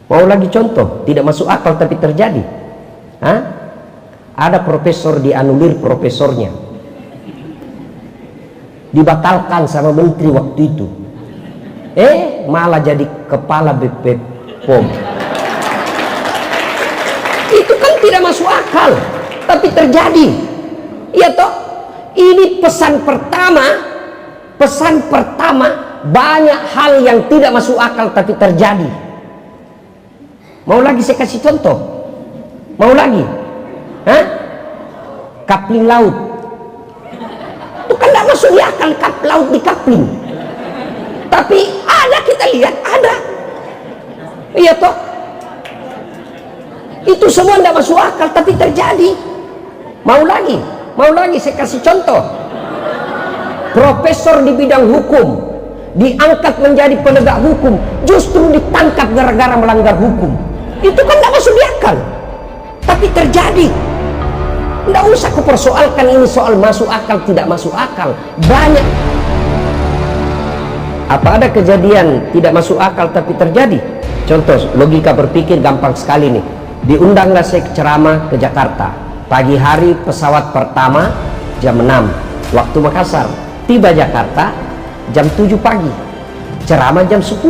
Mau lagi contoh tidak masuk akal tapi terjadi? Hah? Ada profesor dianulir profesornya, dibatalkan sama menteri waktu itu, malah jadi kepala BP POM. Itu kan tidak masuk akal tapi terjadi. Iya toh? Ini pesan pertama, banyak hal yang tidak masuk akal tapi terjadi. Mau lagi saya kasih contoh? Mau lagi? Hah? Kapling laut itu kan tidak masuk di akal, laut di kapling, tapi ada, kita lihat ada. Iya toh? Itu semua tidak masuk akal tapi terjadi. Mau lagi saya kasih contoh. Profesor di bidang hukum diangkat menjadi penegak hukum, justru ditangkap gara-gara melanggar hukum. Itu kan tidak masuk di akal tapi terjadi. Tidak usah kupersoalkan ini soal masuk akal tidak masuk akal. Banyak. Apa ada kejadian tidak masuk akal tapi terjadi? Contoh logika berpikir gampang sekali nih. Diundanglah saya ceramah ke Jakarta pagi hari, pesawat pertama jam 6 waktu Makassar, tiba Jakarta jam 7 pagi, ceramah jam 10,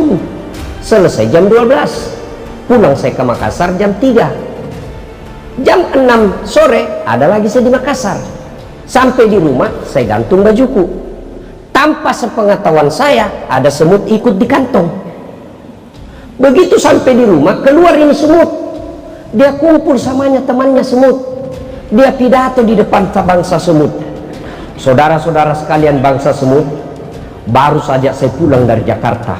selesai jam 12, pulang saya ke Makassar jam 3, jam 6 sore ada lagi saya di Makassar. Sampai di rumah saya gantung bajuku, tanpa sepengetahuan saya ada semut ikut di kantong. Begitu sampai di rumah keluar ini semut, dia kumpul samanya temannya semut, dia pidato di depan bangsa semut. Saudara-saudara sekalian bangsa semut, baru saja saya pulang dari Jakarta.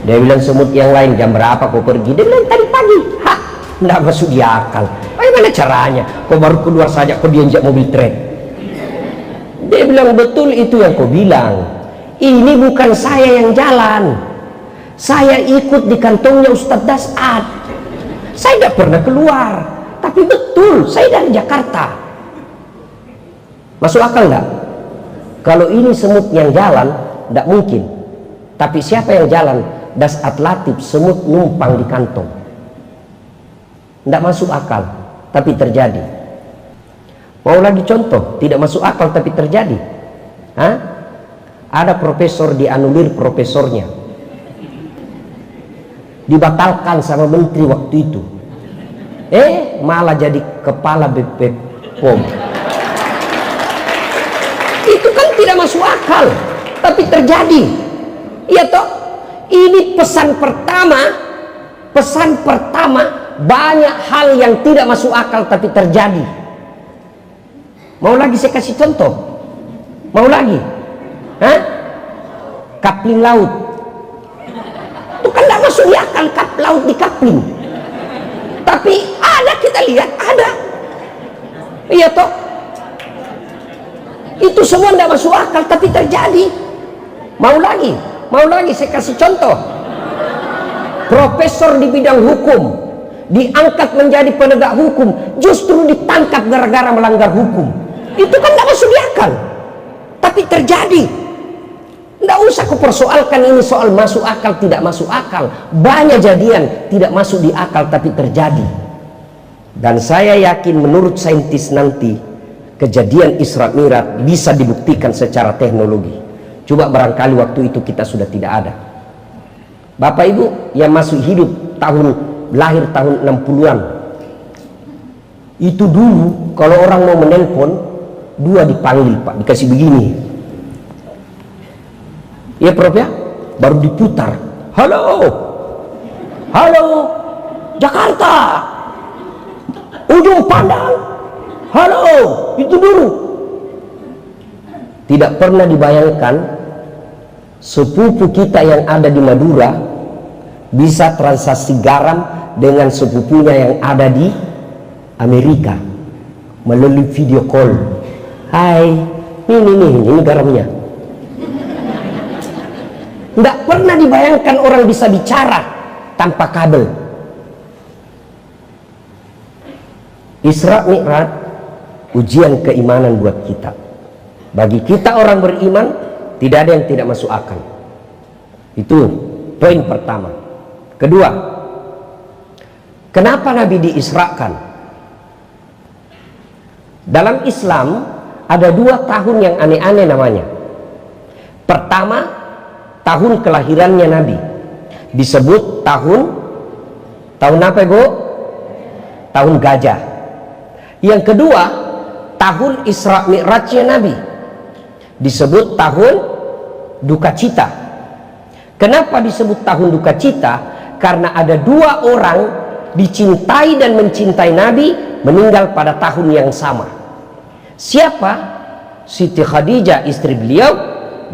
Dia bilang semut yang lain, jam berapa kau pergi? Dia bilang tadi pagi. Hah, tidak masuk di akal. Bagaimana caranya? Kau baru keluar saja kau diinjak mobil truk. Dia bilang betul itu yang kau bilang. Ini bukan saya yang jalan, saya ikut di kantongnya Ustadz Dasad. Saya tidak pernah keluar, tapi betul saya dari Jakarta. Masuk akal enggak? Kalau ini semut yang jalan, tidak mungkin. Tapi siapa yang jalan? Dasat Latif, semut numpang di kantong. Tidak masuk akal, tapi terjadi. Mau lagi contoh, tidak masuk akal tapi terjadi? Hah? Ada profesor dianulir profesornya, dibatalkan sama menteri waktu itu, malah jadi kepala BP POM. Itu kan tidak masuk akal tapi terjadi. Iya toh? Ini pesan pertama, banyak hal yang tidak masuk akal tapi terjadi. Mau lagi saya kasih contoh? Mau lagi? Hah? Kapling laut itu kan tidak masuk di akal, laut di kapling, tapi ada, kita lihat ada. Iya toh? Itu semua tidak masuk akal tapi terjadi. Mau lagi saya kasih contoh. Profesor di bidang hukum diangkat menjadi penegak hukum, justru ditangkap gara-gara melanggar hukum. Itu kan tidak masuk di akal tapi terjadi. Tidak usah kupersoalkan ini soal masuk akal tidak masuk akal. Banyak kejadian tidak masuk di akal tapi terjadi. Dan saya yakin menurut saintis nanti kejadian Isra Mi'raj bisa dibuktikan secara teknologi. Coba barangkali waktu itu kita sudah tidak ada. Bapak Ibu yang masih hidup lahir tahun 60-an, itu dulu kalau orang mau menelpon, dua dipanggil Pak, dikasih begini. Ya Prof ya, baru diputar. Halo, halo, Jakarta, ujung pandang. Halo, itu dulu. Tidak pernah dibayangkan sepupu kita yang ada di Madura bisa transaksi garam dengan sepupunya yang ada di Amerika melalui video call. Hai, ini garamnya. Tidak pernah dibayangkan orang bisa bicara tanpa kabel. Isra Mi'raj ujian keimanan buat kita. Bagi kita orang beriman, tidak ada yang tidak masuk akal. Itu poin pertama. Kedua, Kenapa Nabi diisrakan? Dalam Islam ada 2 tahun yang aneh-aneh namanya. Pertama, tahun kelahirannya Nabi, disebut tahun apa Bu? Tahun gajah. Yang kedua, tahun Isra Mi'rajnya Nabi, disebut tahun duka cita. Kenapa disebut tahun duka cita? Karena ada 2 orang dicintai dan mencintai Nabi meninggal pada tahun yang sama. Siapa? Siti Khadijah istri beliau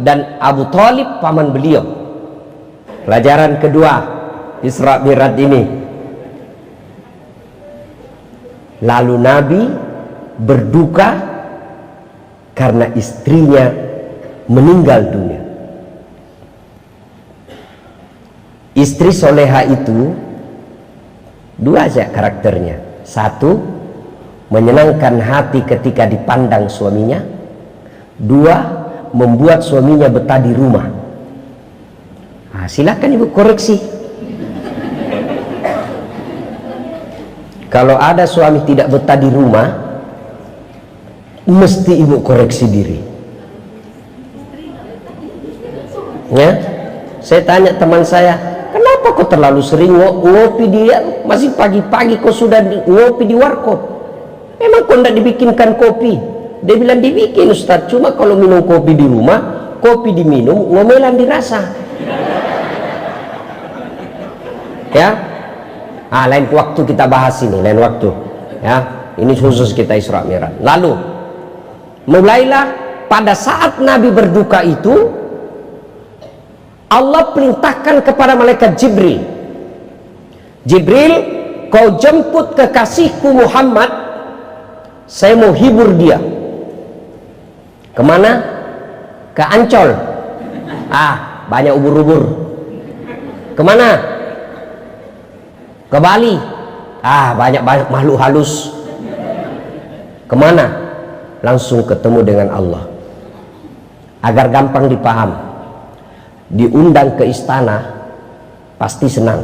dan Abu Thalib paman beliau. Pelajaran kedua Isra Mi'raj ini. Lalu Nabi berduka karena istrinya meninggal dunia. Istri soleha itu 2 aja karakternya. 1, menyenangkan hati ketika dipandang suaminya. 2, membuat suaminya betah di rumah. Nah, silakan Ibu koreksi. Kalau ada suami tidak betah di rumah, mesti Ibu koreksi diri. Ya, saya tanya teman saya, kenapa kok terlalu sering ngopi dia? Masih pagi-pagi kok sudah ngopi di warkop? Memang kok tidak dibikinkan kopi? Dia bilang dibikin Ustadz, cuma kalau minum kopi di rumah, kopi diminum, ngomelan dirasa. Ya. Lain waktu kita bahas ini, lain waktu. Ya, ini khusus kita Isra Mi'raj. Lalu, mulailah pada saat Nabi berduka itu, Allah perintahkan kepada malaikat Jibril. Jibril, kau jemput kekasihku Muhammad, saya mau hibur dia. Kemana? Ke Ancol. Banyak ubur-ubur. Kemana? Ke Bali. Banyak makhluk halus. Kemana? Langsung ketemu dengan Allah. Agar gampang dipaham, diundang ke istana pasti senang,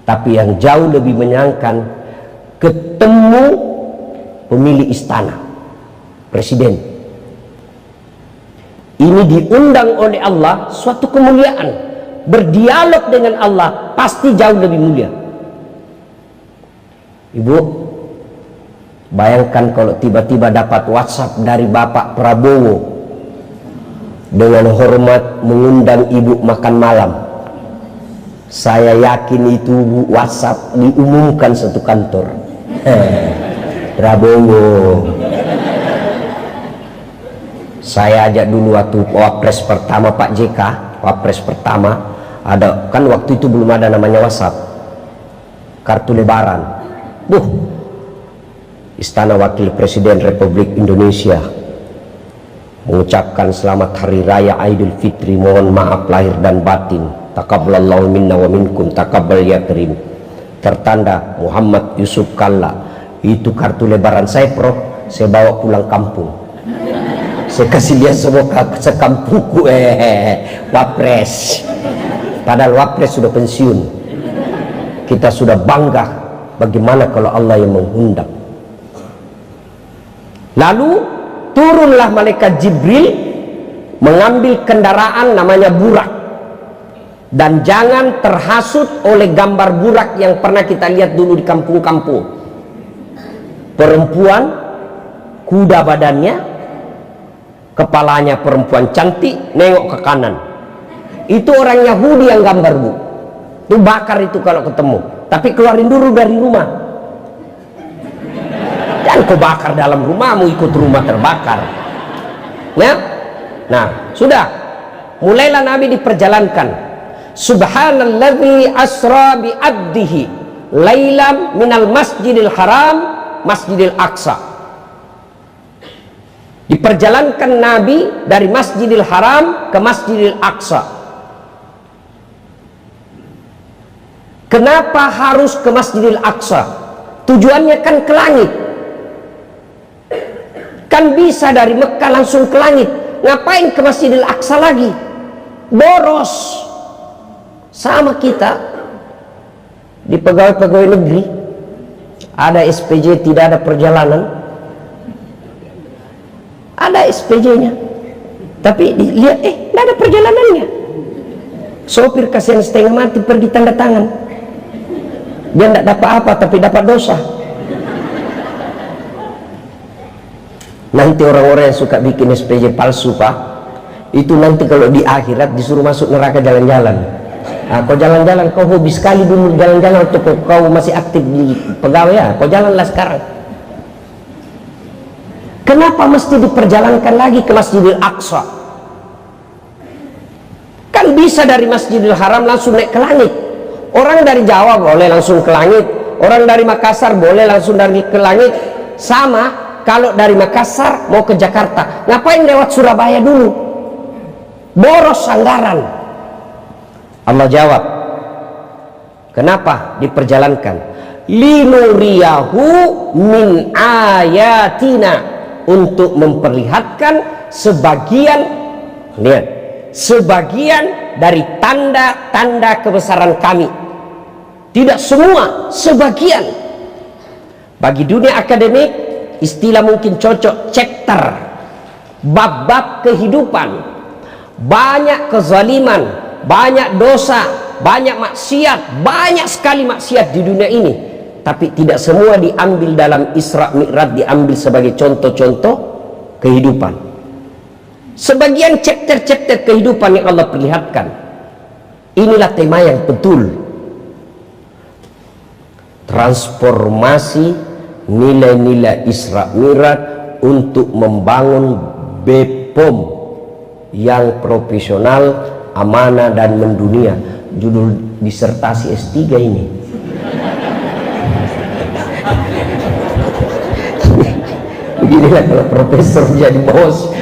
tapi yang jauh lebih menyenangkan ketemu pemilik istana, presiden. Ini diundang oleh Allah, suatu kemuliaan. Berdialog dengan Allah pasti jauh lebih mulia. Ibu, bayangkan kalau tiba-tiba dapat WhatsApp dari Bapak Prabowo dengan hormat mengundang Ibu makan malam. Saya yakin itu WhatsApp diumumkan satu kantor. Prabowo, saya ajak dulu waktu Wapres pertama Pak JK, Wapres pertama, ada kan waktu itu belum ada namanya WhatsApp, kartu lebaran. Istana Wakil Presiden Republik Indonesia mengucapkan selamat Hari Raya Idul Fitri, mohon maaf lahir dan batin, taqabbalallahu minna wa minkum, taqabbal ya karim, tertanda Muhammad Yusuf Kalla. Itu kartu lebaran saya, Prof. Saya bawa pulang kampung, saya kasih lihat semua sekampungku. Wapres, padahal Wapres sudah pensiun. Kita sudah bangga. Bagaimana kalau Allah yang mengundang? Lalu turunlah malaikat Jibril mengambil kendaraan namanya burak, dan jangan terhasut oleh gambar burak yang pernah kita lihat dulu di kampung-kampung. Perempuan, kuda badannya, kepalanya perempuan cantik, nengok ke kanan. Itu orang Yahudi yang gambar, Bu. Itu bakar itu kalau ketemu, tapi keluarin dulu dari rumah. Jangan kau bakar dalam rumahmu, ikut rumah terbakar. Ya? Nah, sudah. Mulailah Nabi diperjalankan. Subhanalladzi asra bi abdihi lailam minal masjidil haram masjidil aqsa. Diperjalankan Nabi dari Masjidil Haram ke Masjidil Aqsa. Kenapa harus ke Masjidil Aqsa? Tujuannya kan ke langit. Kan bisa dari Mekah langsung ke langit. Ngapain ke Masjidil Aqsa lagi? Boros. Sama kita. Di pegawai-pegawai negeri ada SPJ, tidak ada perjalanan. Ada SPJ-nya, tapi dilihat tidak ada perjalanannya. Sopir kasihan setengah mati pergi tanda tangan, dia tidak dapat apa tapi dapat dosa. Nanti orang-orang yang suka bikin SPJ palsu, Pak, itu nanti kalau di akhirat disuruh masuk neraka jalan-jalan. Nah, kau jalan-jalan, kau hobi sekali dulu jalan-jalan waktu kau masih aktif di pegawai, ya kau jalanlah sekarang. Kenapa mesti diperjalankan lagi ke Masjidil Aqsa? Kan bisa dari Masjidil Haram langsung naik ke langit. Orang dari Jawa boleh langsung ke langit, orang dari Makassar boleh langsung ke langit. Sama kalau dari Makassar mau ke Jakarta, ngapain lewat Surabaya dulu? Boros anggaran. Allah jawab, kenapa diperjalankan? Linuriyahu min ayatina, untuk memperlihatkan sebagian, lihat, sebagian dari tanda-tanda kebesaran kami. Tidak semua, sebagian. Bagi dunia akademik, istilah mungkin cocok chapter, bab-bab kehidupan. Banyak kezaliman, banyak dosa, banyak maksiat, banyak sekali maksiat di dunia ini. Tapi tidak semua diambil dalam Isra Mi'raj, diambil sebagai contoh-contoh kehidupan. Sebagian chapter-chapter kehidupan yang Allah perlihatkan. Inilah tema yang betul. Transformasi nilai-nilai Isra Mi'raj untuk membangun BPOM yang profesional, amanah dan mendunia. Judul disertasi S3 ini. Beginilah kalau profesor jadi bos.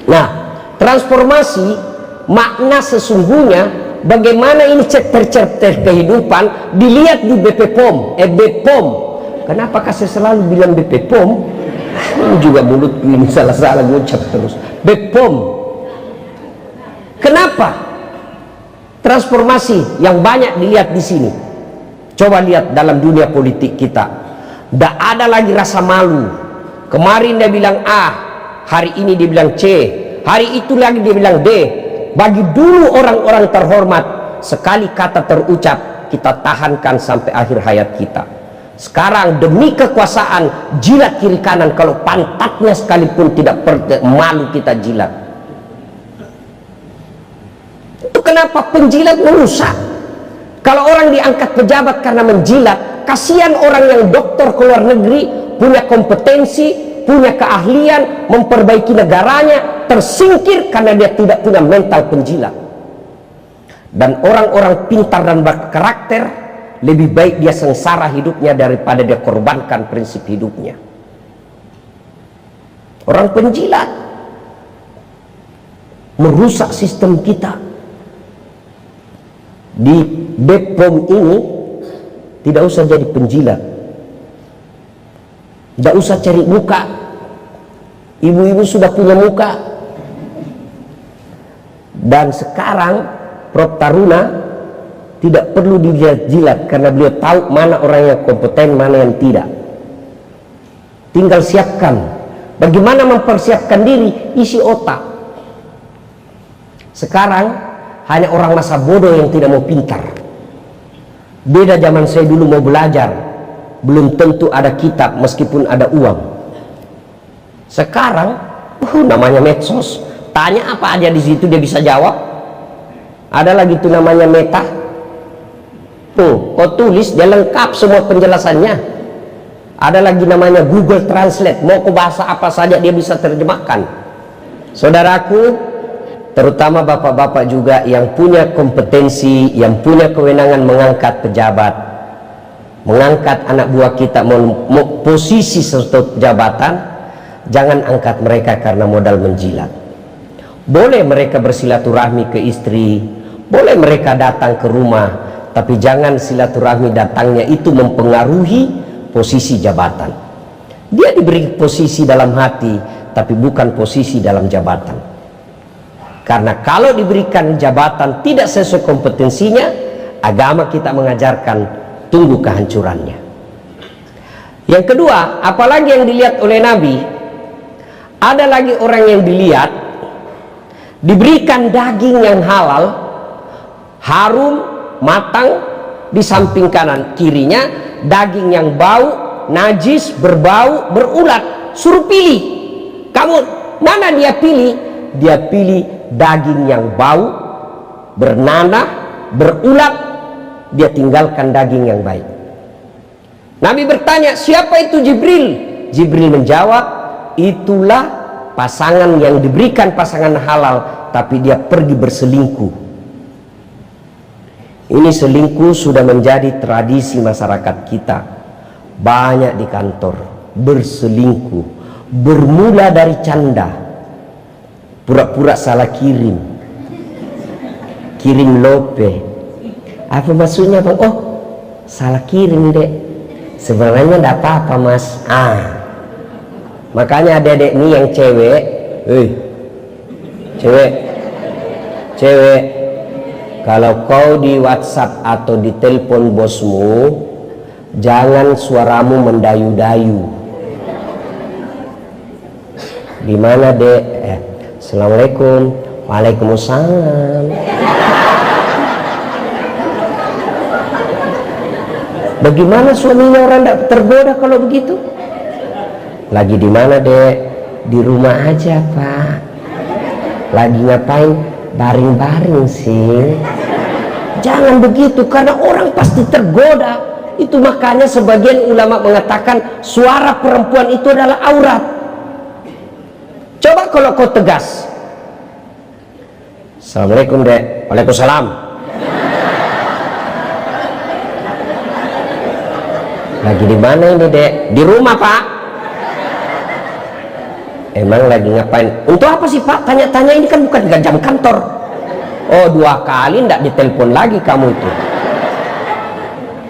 Nah, transformasi makna sesungguhnya bagaimana ini chapter-chapter kehidupan dilihat di BPOM. BPOM. Kenapa saya selalu bilang BPOM? Ini juga mulutku ini salah-salah ngucap terus. BPOM. Kenapa? Transformasi yang banyak dilihat di sini. Coba lihat dalam dunia politik kita. Tidak ada lagi rasa malu. Kemarin dia bilang A, hari ini dia bilang C, hari itu lagi dia bilang D. Bagi dulu orang-orang terhormat, sekali kata terucap kita tahankan sampai akhir hayat kita. Sekarang demi kekuasaan jilat kiri kanan, kalau pantatnya sekalipun tidak malu kita jilat. Itu kenapa penjilat merusak? Kalau orang diangkat pejabat karena menjilat, kasihan orang yang dokter ke luar negeri, punya kompetensi, punya keahlian, memperbaiki negaranya, tersingkir karena dia tidak punya mental penjilat. Dan orang-orang pintar dan berkarakter, lebih baik dia sengsara hidupnya daripada dia korbankan prinsip hidupnya. Orang penjilat merusak sistem kita. Di BPOM ini tidak usah jadi penjilat, tidak usah cari muka. Ibu-ibu sudah punya muka. Dan sekarang Prof. Taruna tidak perlu dijilat karena beliau tahu mana orang yang kompeten, mana yang tidak. Tinggal siapkan. Bagaimana mempersiapkan diri? Isi otak. Sekarang hanya orang masa bodoh yang tidak mau pintar. Beda zaman saya dulu mau belajar, belum tentu ada kitab meskipun ada uang. Sekarang namanya medsos, tanya apa aja di situ dia bisa jawab. Ada lagi tuh namanya Meta, tuh kau tulis dia lengkap semua penjelasannya. Ada lagi namanya Google Translate, mau ke bahasa apa saja dia bisa terjemahkan. Saudaraku, terutama bapak-bapak juga yang punya kompetensi, yang punya kewenangan mengangkat pejabat, mengangkat anak buah kita mau posisi suatu jabatan, jangan angkat mereka karena modal menjilat. Boleh mereka bersilaturahmi ke istri, boleh mereka datang ke rumah, tapi jangan silaturahmi datangnya itu mempengaruhi posisi jabatan. Dia diberi posisi dalam hati, tapi bukan posisi dalam jabatan. Karena kalau diberikan jabatan tidak sesuai kompetensinya, Agama kita mengajarkan tunggu kehancurannya. Yang kedua, apalagi yang dilihat oleh Nabi, ada lagi orang yang dilihat diberikan daging yang halal, harum, matang, di samping kanan kirinya daging yang bau, najis, berbau, berulat. Suruh pilih, kamu mana dia pilih? Dia pilih daging yang bau, bernanah, berulat. Dia tinggalkan daging yang baik. Nabi bertanya, siapa itu Jibril? Jibril menjawab, itulah pasangan yang diberikan pasangan halal tapi dia pergi berselingkuh. Ini selingkuh sudah menjadi tradisi masyarakat kita. Banyak di kantor berselingkuh, bermula dari canda, pura-pura salah kirim lope. Apa maksudnya bang? Oh, salah kirim dek, sebenarnya enggak apa-apa mas. Makanya adik-adik ini yang cewek, cewek, kalau kau di WhatsApp atau di telepon bosmu, jangan suaramu mendayu-dayu. Gimana dek? Assalamualaikum. Waalaikumsalam. Bagaimana suaminya orang tidak tergoda kalau begitu? Lagi di mana dek? Di rumah aja pak. Lagi ngapain? Baring-baring sih. Jangan begitu karena orang pasti tergoda. Itu makanya sebagian ulama mengatakan suara perempuan itu adalah aurat. Coba kalau kau tegas, assalamualaikum dek. Waalaikumsalam. Lagi di mana ini dek? Di rumah pak. Emang lagi ngapain? Untuk apa sih pak? Tanya-tanya, ini kan bukan jam kantor. Oh 2 kali ndak ditelepon lagi kamu itu.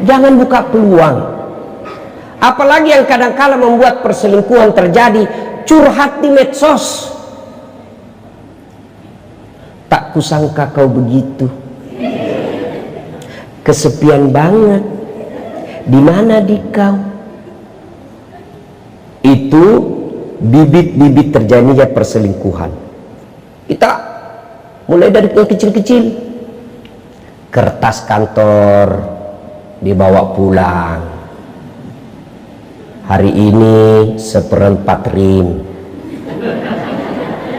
Jangan buka peluang. Apalagi yang kadang-kala membuat perselingkuhan terjadi, curhat di medsos. Tak kusangka kau begitu. Kesepian banget. Di mana dikau? Itu bibit-bibit terjadinya perselingkuhan. Kita mulai dari yang kecil-kecil. Kertas kantor dibawa pulang. Hari ini 1/4 rim.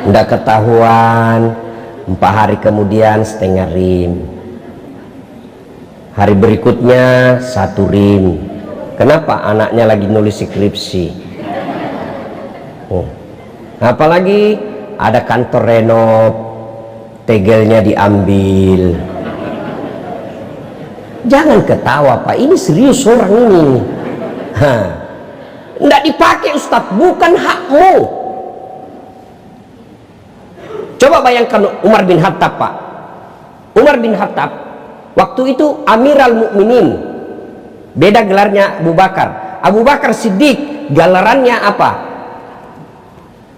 Nggak ketahuan, 4 hari kemudian 1/2 rim. Hari berikutnya 1 rim. Kenapa? Anaknya lagi nulis skripsi. Apalagi ada kantor renov, tegelnya diambil. Jangan ketawa pak, ini serius orang ini. Nggak dipakai Ustadz, bukan hakmu. Coba bayangkan Umar bin Khattab pak. Umar bin Khattab waktu itu Amiral Mukminin, beda gelarnya Abu Bakar. Abu Bakar Siddiq gelarannya apa?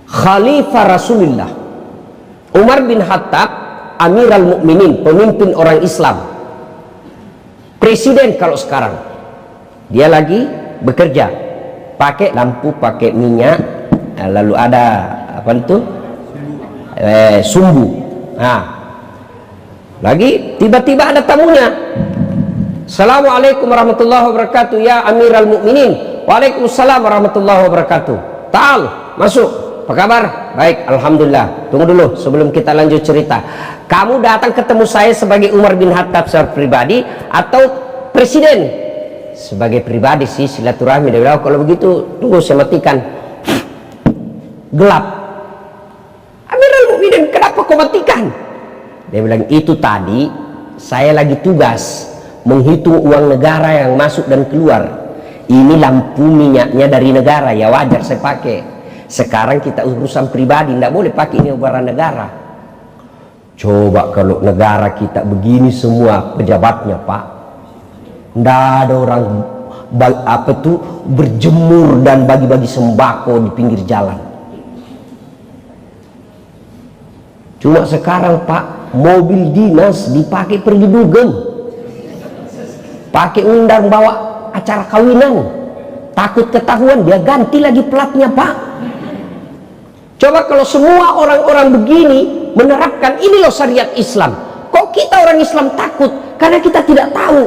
Khalifah Rasulullah. Umar bin Khattab Amiral Mukminin, pemimpin orang Islam, presiden kalau sekarang. Dia lagi bekerja, pakai lampu, pakai minyak, lalu ada apa itu? Sumbu. Lagi tiba-tiba ada tamunya. Assalamualaikum warahmatullahi wabarakatuh ya Amiral Mukminin. Waalaikumsalam warahmatullahi wabarakatuh. Ta'al, masuk. Apa kabar? Baik, alhamdulillah. Tunggu dulu sebelum kita lanjut cerita. Kamu datang ketemu saya sebagai Umar bin Khattab secara pribadi atau presiden? Sebagai pribadi sih, silaturahmi. Dia bilang, kalau begitu tunggu saya matikan. Gelap. Amiral Mukminin, kenapa kau matikan? Dia bilang, itu tadi saya lagi tugas menghitung uang negara yang masuk dan keluar. Ini lampu minyaknya dari negara, ya wajar saya pakai. Sekarang kita urusan pribadi, tidak boleh pakai ini barang negara. Coba kalau negara kita begini semua pejabatnya pak, tidak ada orang apa tuh berjemur dan bagi-bagi sembako di pinggir jalan. Cuma sekarang pak, mobil dinas dipakai pergi dugem. pakai undang bawa acara kawinan, takut ketahuan, dia ganti lagi platnya Pak. Coba kalau semua orang-orang begini menerapkan ini loh syariat Islam, kok kita orang Islam takut? Karena kita tidak tahu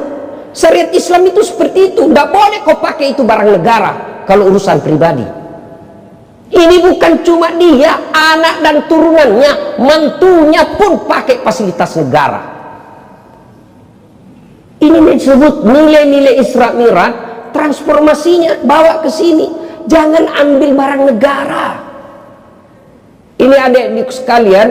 syariat Islam itu seperti itu. Tidak boleh kau pakai itu barang negara kalau urusan pribadi. Ini bukan cuma dia, anak dan turunannya, mentunya pun pakai fasilitas negara. Ini disebut nilai-nilai Isra Mi'raj, transformasinya bawa ke sini. Jangan ambil barang negara. Ini adik-adik sekalian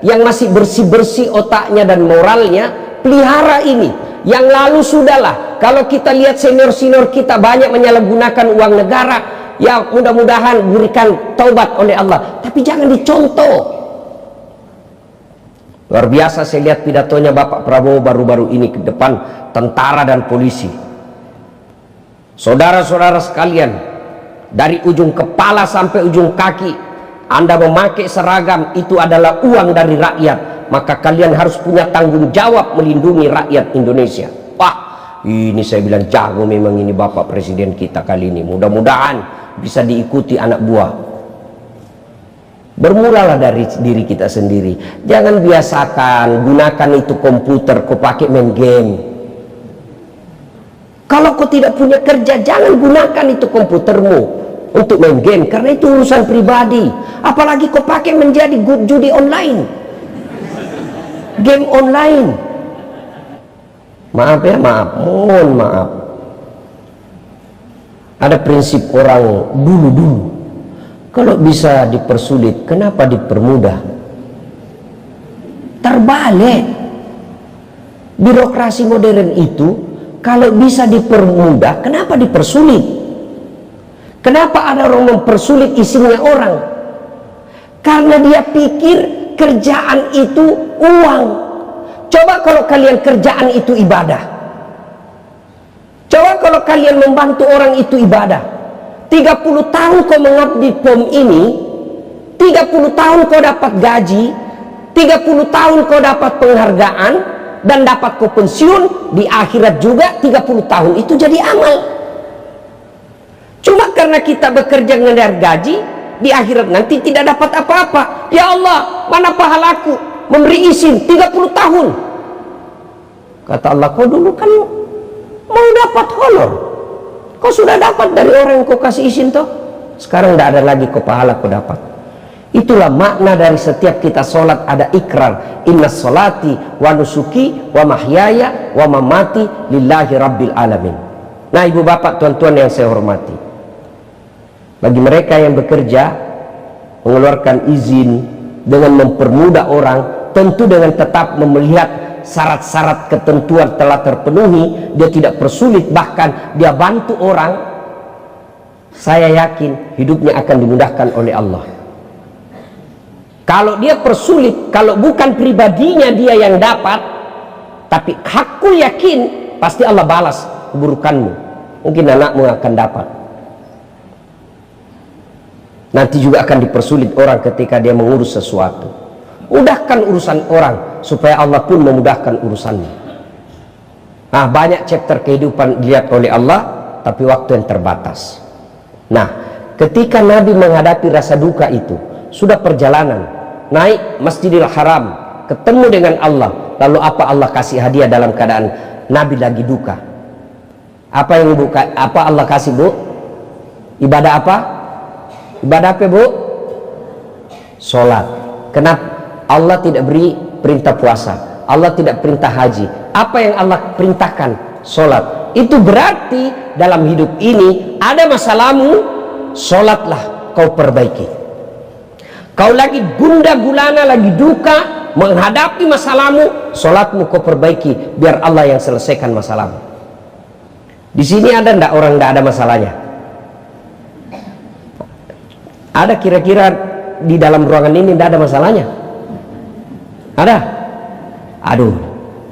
yang masih bersih-bersih otaknya dan moralnya, pelihara ini. Yang lalu sudahlah, kalau kita lihat senior-senior kita banyak menyalahgunakan uang negara, ya mudah-mudahan berikan taubat oleh Allah, tapi jangan dicontoh. Luar biasa saya lihat pidatonya Bapak Prabowo baru-baru ini ke depan tentara dan polisi. Saudara-saudara sekalian, dari ujung kepala sampai ujung kaki Anda memakai seragam, itu adalah uang dari rakyat, maka kalian harus punya tanggung jawab melindungi rakyat Indonesia. Wah, ini saya bilang jago memang ini Bapak Presiden kita kali ini. Mudah-mudahan bisa diikuti anak buah. Bermulalah dari diri kita sendiri. Jangan biasakan gunakan itu komputer kau pakai main game. Kalau kau tidak punya kerja, jangan gunakan itu komputermu untuk main game, karena itu urusan pribadi. Apalagi kau pakai menjadi judi online, game online. Maaf ya, maaf, mohon maaf. Ada prinsip orang dulu-dulu, kalau bisa dipersulit, kenapa dipermudah? Terbalik. Birokrasi modern itu kalau bisa dipermudah, kenapa dipersulit? Kenapa ada orang mempersulit isinya orang? Karena dia pikir kerjaan itu uang. Coba kalau kalian kerjaan itu ibadah. Coba kalau kalian membantu orang itu ibadah. 30 tahun kau mengabdi POM ini, 30 tahun kau dapat gaji, 30 tahun kau dapat penghargaan, dan dapat kau pensiun, di akhirat juga 30 tahun itu jadi amal. Cuma karena kita bekerja mengejar gaji, di akhirat nanti tidak dapat apa-apa. Ya Allah, mana pahalaku memberi izin 30 tahun? Kata Allah, kau dulu kan mau dapat honor, kau sudah dapat dari orang yang kau kasih izin toh. Sekarang tidak ada lagi kau pahala kau dapat. Itulah makna dari setiap kita sholat, ada ikrar, inna sholati wa nusuki wa mahyaya wa mamati lillahi rabbil alamin. Nah ibu bapak, tuan-tuan yang saya hormati, bagi mereka yang bekerja mengeluarkan izin dengan mempermudah orang, tentu dengan tetap melihat syarat-syarat ketentuan telah terpenuhi, dia tidak persulit, bahkan dia bantu orang, saya yakin hidupnya akan dimudahkan oleh Allah. Kalau dia persulit, kalau bukan pribadinya dia yang dapat, tapi hakul yakin pasti Allah balas keburukanmu. Mungkin anakmu akan dapat. Nanti juga akan dipersulit orang ketika dia mengurus sesuatu. Mudahkan urusan orang supaya Allah pun memudahkan urusannya. Nah, banyak chapter kehidupan dilihat oleh Allah, tapi waktu yang terbatas. Nah, ketika Nabi menghadapi rasa duka itu, sudah perjalanan naik Masjidil Haram, ketemu dengan Allah, lalu apa Allah kasih hadiah dalam keadaan Nabi lagi duka? Apa yang buka? Apa Allah kasih, Bu? Ibadah apa? Ibadah apa, Bu? Sholat. Kenapa Allah tidak beri perintah puasa? Allah tidak perintah haji. Apa yang Allah perintahkan? Sholat. Itu berarti dalam hidup ini ada masalahmu, sholatlah kau perbaiki. Kau lagi gundah gulana, lagi duka, menghadapi masalahmu, sholatmu kau perbaiki, biar Allah yang selesaikan masalahmu. Di sini ada ndak orang ndak ada masalahnya? Ada kira-kira di dalam ruangan ini ndak ada masalahnya? Ada? Aduh,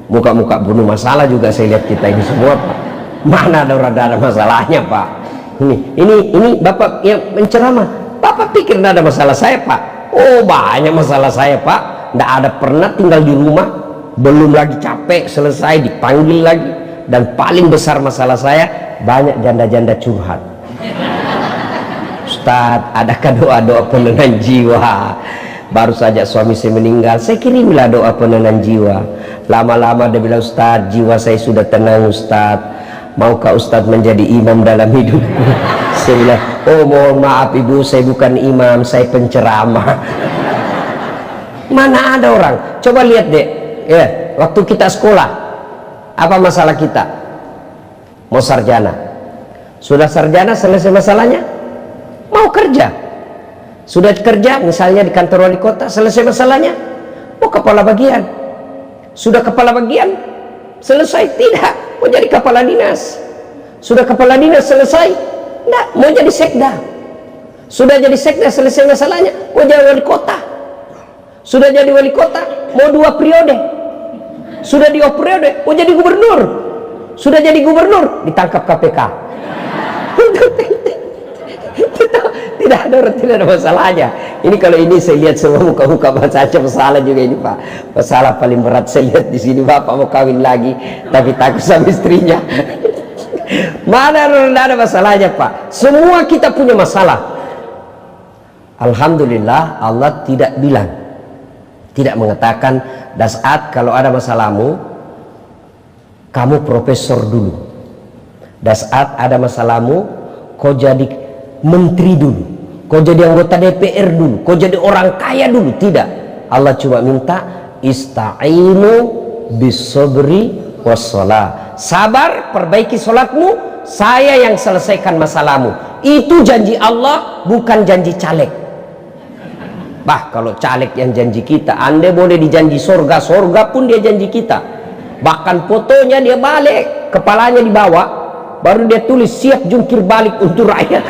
muka-muka bunuh masalah juga saya lihat kita ini semua, Pak. Mana ada orang ndak ada masalahnya, Pak? Ini Bapak yang menceramah, Bapak pikir ndak ada masalah saya, Pak? Oh, banyak masalah saya, Pak. Ndak ada pernah tinggal di rumah, belum lagi capek selesai dipanggil lagi, dan paling besar masalah saya, banyak janda-janda curhat. Ustadz, adakah doa-doa penenang jiwa? Baru saja suami saya meninggal, saya kirimlah doa penenang jiwa. Lama-lama dia bilang, Ustadz, jiwa saya sudah tenang Ustadz, maukah Ustadz menjadi imam dalam hidupku? Saya bilang, oh mohon maaf ibu, saya bukan imam, saya penceramah. Mana ada orang, coba lihat deh ya, waktu kita sekolah, apa masalah kita? Mau sarjana. Sudah sarjana, selesai masalahnya, mau kerja. Sudah kerja, misalnya di kantor wali kota, selesai masalahnya, mau kepala bagian. Sudah kepala bagian, selesai, tidak, mau jadi kepala dinas. Sudah kepala dinas, selesai, tidak, mau jadi sekda. Sudah jadi sekda, selesai masalahnya, mau jadi wali kota. Sudah jadi wali kota, mau 2 periode. Sudah 2 periode, mau jadi gubernur. Sudah jadi gubernur, ditangkap KPK. Tidak ada masalahnya. Ini kalau ini saya lihat semua muka-muka baca masalah juga ini Pak. Masalah paling berat saya lihat di sini, bapak mau kawin lagi tapi takut sama istrinya. Mana ada masalahnya Pak? Semua kita punya masalah. Alhamdulillah Allah tidak bilang, tidak mengatakan Dasat kalau ada masalahmu kamu profesor dulu. Dasat ada masalahmu kau jadi menteri dulu, kau jadi anggota DPR dulu, kau jadi orang kaya dulu. Tidak, Allah cuma minta ista'inu bisobri wassalah, sabar, perbaiki sholatmu, saya yang selesaikan masalahmu. Itu janji Allah, bukan janji caleg. Bah, kalau caleg yang janji kita, Anda boleh dijanji sorga, sorga pun dia janji kita. Bahkan fotonya dia balik, kepalanya dibawa, baru dia tulis siap jungkir balik untuk rakyat.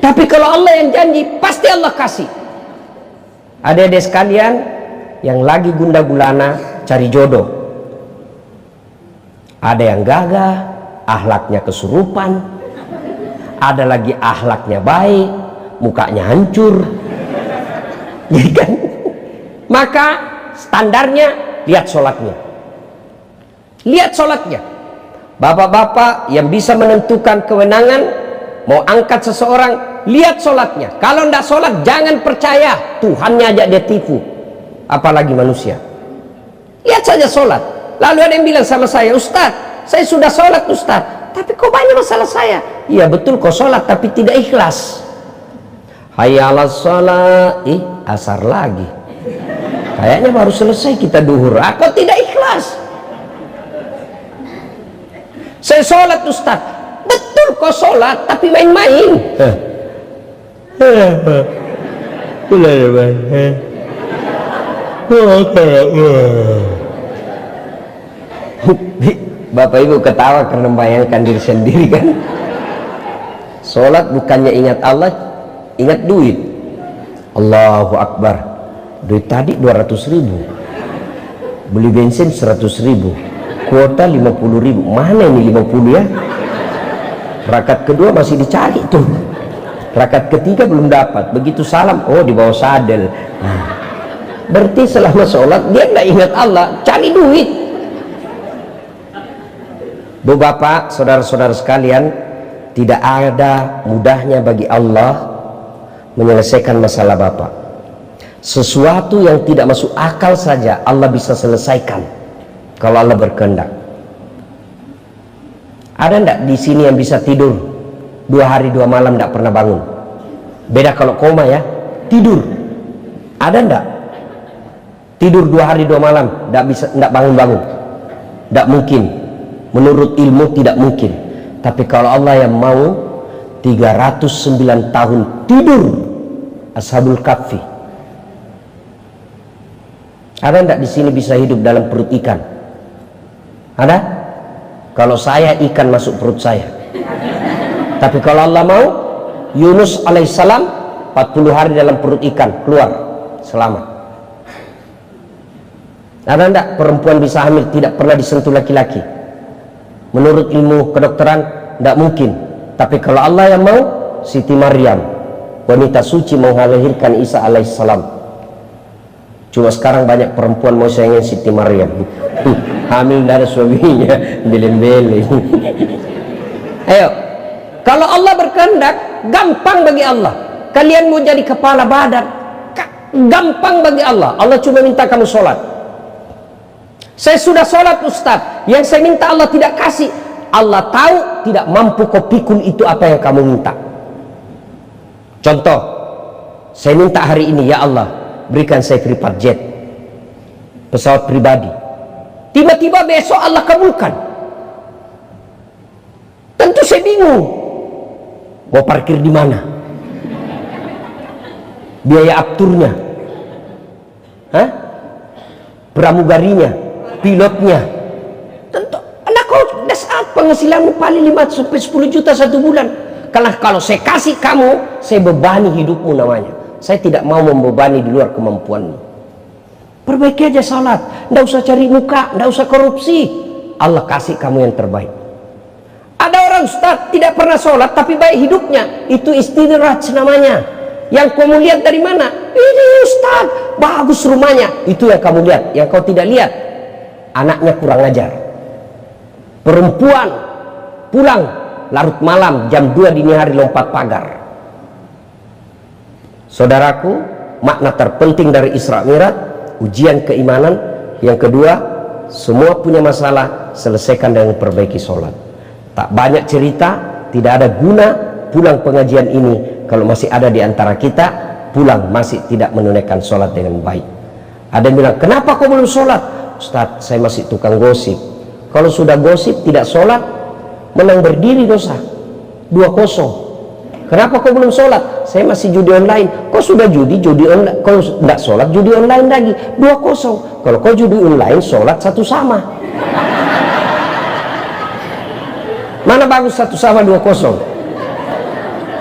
Tapi kalau Allah yang janji, pasti Allah kasih. Adik-adik sekalian yang lagi gundah gulana cari jodoh, ada yang gagah, akhlaknya kesurupan, ada lagi akhlaknya baik, mukanya hancur, ya kan? Maka standarnya lihat sholatnya, lihat sholatnya. Bapak-bapak yang bisa menentukan kewenangan mau angkat seseorang, lihat sholatnya. Kalau tidak sholat jangan percaya, Tuhannya aja dia tipu, apalagi manusia. Lihat saja sholat. Lalu ada yang bilang sama saya, Ustadz, saya sudah sholat Ustadz, tapi kok banyak masalah saya. Iya betul, kau sholat tapi tidak ikhlas. Hayya 'alas sholat, asar lagi. Kayaknya baru selesai kita duhur, aku tidak ikhlas. Saya sholat Ustaz, betul kau sholat tapi main-main. Bapak Ibu ketawa karena membayangkan diri sendiri kan. Sholat bukannya ingat Allah, ingat duit. Allahu Akbar, duit tadi 200.000, beli bensin 100.000, kuota 50.000. Mana ini 50 ya? Rakaat kedua masih dicari tuh, rakaat ketiga belum dapat. Begitu salam, oh di bawah sadel. Berarti selama sholat dia tidak ingat Allah, cari duit. Bu bapak, saudara-saudara sekalian, tidak ada mudahnya bagi Allah menyelesaikan masalah bapak. Sesuatu yang tidak masuk akal saja Allah bisa selesaikan kalau Allah berkehendak. Ada enggak di sini yang bisa tidur 2 hari 2 malam enggak pernah bangun? Beda kalau koma ya, tidur. Ada enggak? Tidur 2 hari 2 malam enggak bisa, enggak bangun-bangun. Enggak mungkin. Menurut ilmu tidak mungkin. Tapi kalau Allah yang mau 309 tahun tidur Ashabul Kahfi. Ada enggak di sini bisa hidup dalam perut ikan? Ada? Kalau saya ikan masuk perut saya. Tapi kalau Allah mau, Yunus alaihissalam 40 hari dalam perut ikan, keluar selamat. Ada enggak perempuan bisa hamil tidak pernah disentuh laki-laki? Menurut ilmu kedokteran tidak mungkin. Tapi kalau Allah yang mau, Siti Maryam wanita suci mau melahirkan Isa alaihissalam. Cuma sekarang banyak perempuan mau sayangin Siti Maryam. Hamil dari suaminya, beleng-beleng. Ayo, kalau Allah berkehendak, gampang bagi Allah. Kalian mau jadi kepala badan, gampang bagi Allah. Allah cuma minta kamu sholat. Saya sudah sholat Ustaz, yang saya minta Allah tidak kasih. Allah tahu tidak mampu kau pikul itu apa yang kamu minta. Contoh, saya minta hari ini, ya Allah berikan saya private jet, pesawat pribadi. Tiba-tiba besok Allah kabulkan. Tentu saya bingung, mau parkir di mana, biaya apturnya, pramugarinya, pilotnya. Tentu anak kau saat penghasilanmu paling 5-10 juta satu bulan. Karena kalau saya kasih kamu, saya bebani hidupmu namanya. Saya tidak mau membebani di luar kemampuanmu. Perbaiki aja salat, nggak usah cari muka, nggak usah korupsi. Allah kasih kamu yang terbaik. Ada orang Ustaz tidak pernah sholat tapi baik hidupnya, itu istidraj namanya. Yang kamu lihat dari mana? Ini Ustaz bagus rumahnya, itu yang kamu lihat. Yang kau tidak lihat, anaknya kurang ajar. Perempuan pulang larut malam jam 2 dini hari lompat pagar. Saudaraku, makna terpenting dari Isra Mi'raj, ujian keimanan. Yang kedua, semua punya masalah, selesaikan dengan perbaiki sholat. Tak banyak cerita, tidak ada guna pulang pengajian ini kalau masih ada di antara kita pulang masih tidak menunaikan sholat dengan baik. Ada yang bilang, kenapa kau belum sholat? Ustaz, saya masih tukang gosip. Kalau sudah gosip tidak sholat, menang berdiri dosa 2-0. Kenapa kau belum sholat? Saya masih judi online. Kau sudah judi online. Kau tidak sholat, judi online lagi 2-0. Kalau kau judi online, sholat satu sama. Mana bagus satu sama 2-0?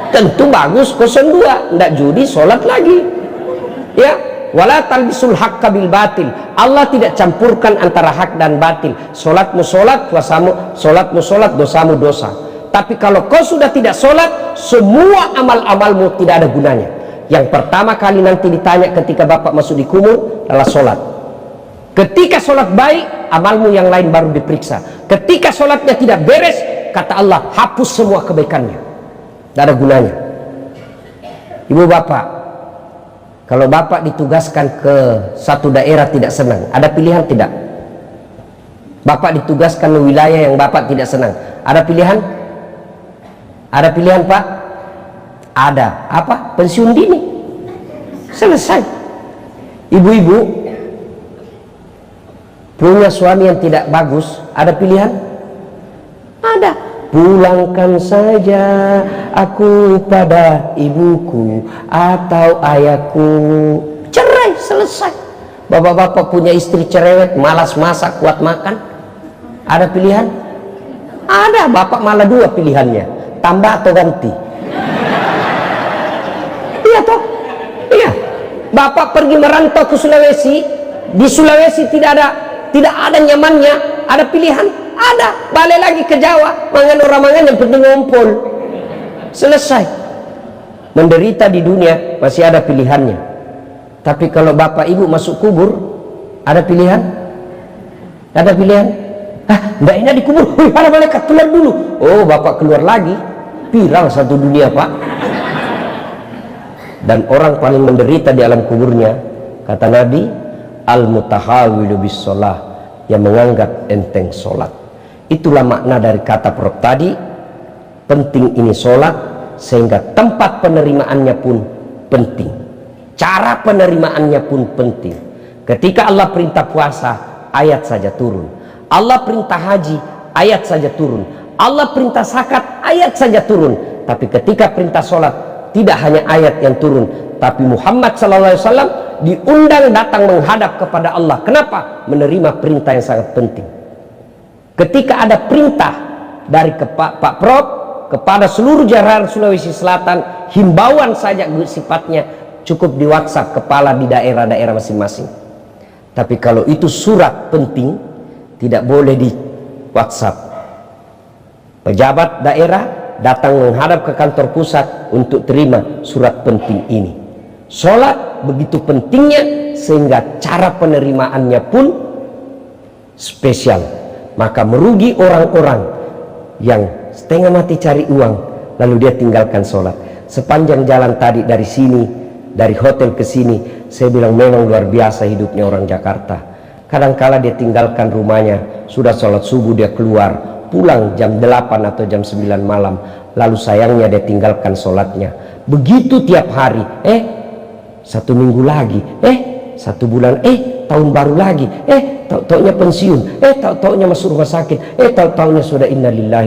Tentu bagus 0-2. Tidak judi, sholat lagi. Ya, wala talbisul haqqa bil batil. Allah tidak campurkan antara hak dan batil. Sholatmu sholat, sholatmu sholat, dosamu dosa. Tapi kalau kau sudah tidak sholat, semua amal-amalmu tidak ada gunanya. Yang pertama kali nanti ditanya ketika Bapak masuk di kubur adalah sholat. Ketika sholat baik, amalmu yang lain baru diperiksa. Ketika sholatnya tidak beres, kata Allah, hapus semua kebaikannya. Tidak ada gunanya. Ibu bapak, kalau bapak ditugaskan ke satu daerah tidak senang, ada pilihan tidak? Bapak ditugaskan ke wilayah yang bapak tidak senang, ada pilihan? Ada pilihan pak? Ada. Apa? Pensiun dini. Selesai. Ibu-ibu punya suami yang tidak bagus, ada pilihan? Ada. Pulangkan saja aku pada ibuku atau ayahku. Cerai, selesai. Bapak-bapak punya istri cerewet, malas masak, kuat makan, ada pilihan? Ada. Bapak malah 2 pilihannya, tambah atau ganti. Iya toh? Iya. Bapak pergi merantau ke Sulawesi, di Sulawesi tidak ada nyamannya, ada pilihan? Ada. Balik lagi ke Jawa, mangan orang mangan yang penting ngumpul. Selesai. Menderita di dunia masih ada pilihannya. Tapi kalau bapak ibu masuk kubur, ada pilihan? Ada pilihan? Enggak enak di kubur. Wih, ada malaikat, keluar dulu. Oh, bapak keluar lagi, pirang satu dunia pak. Dan orang paling menderita di alam kuburnya, kata Nabi, al-mutahawilu bis sholah, yang menganggap enteng sholat. Itulah makna dari kata Prof tadi. Penting ini sholat, sehingga tempat penerimaannya pun penting, cara penerimaannya pun penting. Ketika Allah perintah puasa, ayat saja turun. Allah perintah haji, ayat saja turun. Allah perintah zakat, ayat saja turun. Tapi ketika perintah sholat, tidak hanya ayat yang turun, tapi Muhammad SAW diundang datang menghadap kepada Allah. Kenapa? Menerima perintah yang sangat penting. Ketika ada perintah dari Pak Prof kepada seluruh jajaran Sulawesi Selatan, himbauan saja sifatnya, cukup di WhatsApp kepala di daerah-daerah masing-masing. Tapi kalau itu surat penting, tidak boleh di WhatsApp. Pejabat daerah datang menghadap ke kantor pusat untuk terima surat penting ini. Sholat begitu pentingnya, sehingga cara penerimaannya pun spesial. Maka merugi orang-orang yang setengah mati cari uang lalu dia tinggalkan sholat. Sepanjang jalan tadi dari sini, dari hotel ke sini, saya bilang memang luar biasa hidupnya orang Jakarta. Kadangkala dia tinggalkan rumahnya, sudah sholat subuh dia keluar, pulang jam 8 atau jam 9 malam, lalu sayangnya dia tinggalkan sholatnya. Begitu tiap hari, 1 minggu lagi, 1 bulan, tahun baru lagi, tahu-taunya pensiun, tahu-taunya masuk rumah sakit, tahu-taunya sudah innalillahi